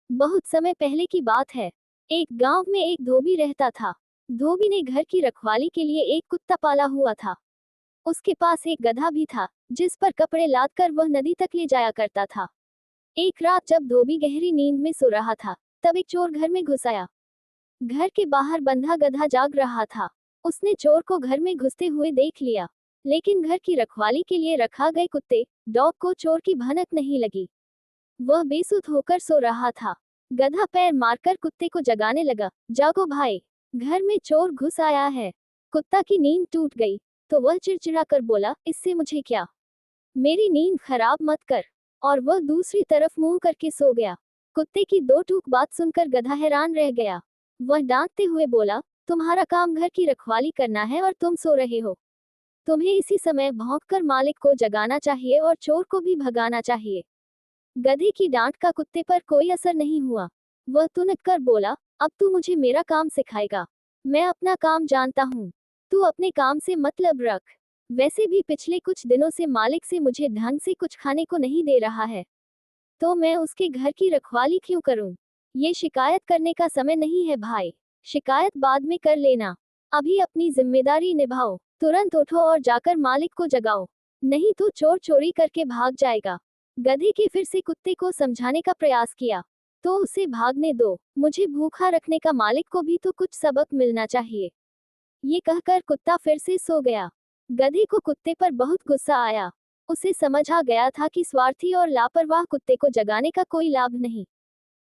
बहुत समय पहले की बात है। एक गांव में एक धोबी रहता था। धोबी ने घर की रखवाली के लिए एक कुत्ता पाला हुआ था। उसके पास एक गधा भी था, जिस पर कपड़े लाद कर वह नदी तक ले जाया करता था। एक रात जब धोबी गहरी नींद में सो रहा था, तब एक चोर घर में घुस आया। घर के बाहर बंधा गधा जाग रहा था। उसने चोर को घर में घुसते हुए देख लिया, लेकिन घर की रखवाली के लिए रखा गए कुत्ते डॉग को चोर की भनक नहीं लगी। वह बेसुध होकर सो रहा था। गधा पैर मारकर कुत्ते को जगाने लगा, जागो भाई, घर में चोर घुस आया है। कुत्ता की नींद टूट गई, तो वह चिड़चिड़ा कर बोला, इससे मुझे क्या, मेरी नींद खराब मत कर। और वह दूसरी तरफ मुंह करके सो गया। कुत्ते की दो टूक बात सुनकर गधा हैरान रह गया। वह डांटते हुए बोला, तुम्हारा काम घर की रखवाली करना है और तुम सो रहे हो। तुम्हें इसी समय भौंककर मालिक को जगाना चाहिए और चोर को भी भगाना चाहिए। गधे की डांट का कुत्ते पर कोई असर नहीं हुआ। वह तुनक कर बोला, अब तू मुझे मेरा काम सिखाएगा। मैं अपना काम जानता हूँ, तू अपने काम से मतलब रख। वैसे भी पिछले कुछ दिनों से मालिक से मुझे ढंग से कुछ खाने को नहीं दे रहा है, तो मैं उसके घर की रखवाली क्यों करूं? ये शिकायत करने का समय नहीं है भाई। शिकायत बाद में कर लेना। अभी अपनी जिम्मेदारी निभाओ। तुरंत उठो और जाकर मालिक को जगाओ, नहीं तो चोर चोरी करके भाग जाएगा। गधे के फिर से कुत्ते को समझाने का प्रयास किया, तो उसे भागने दो, मुझे भूखा रखने का मालिक को भी तो कुछ सबक मिलना चाहिए। ये कहकर कुत्ता फिर से सो गया। गधे को कुत्ते पर बहुत गुस्सा आया। उसे समझ आ गया था कि स्वार्थी और लापरवाह कुत्ते को जगाने का कोई लाभ नहीं।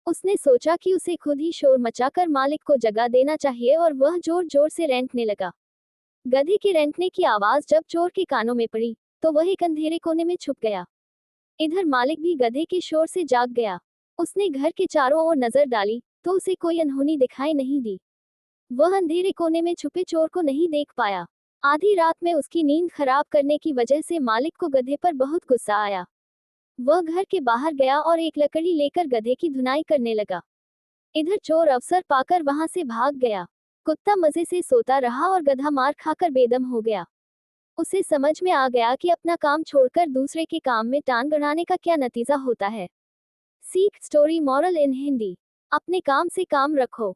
उसने सोचा कि उसे खुद ही शोर मचाकर मालिक को जगा देना चाहिए और वह जोर जोर से रेंकने लगा। गधे के रेंकने की आवाज जब चोर के कानों में पड़ी, तो वह एक अंधेरे कोने में छुप गया। इधर मालिक भी गधे के शोर से जाग गया। उसने घर के चारों ओर नजर डाली, तो उसे कोई अनहोनी दिखाई नहीं दी। वह अंधेरे कोने में छुपे चोर को नहीं देख पाया। आधी रात में उसकी नींद खराब करने की वजह से मालिक को गधे पर बहुत गुस्सा आया। वह घर के बाहर गया और एक लकड़ी लेकर गधे की धुनाई करने लगा। इधर चोर अवसर पाकर वहां से भाग गया। कुत्ता मजे से सोता रहा और गधा मार खाकर बेदम हो गया। उसे समझ में आ गया कि अपना काम छोड़कर दूसरे के काम में टांग अड़ाने का क्या नतीजा होता है। सीख स्टोरी मॉरल इन हिंदी। अपने काम से काम रखो।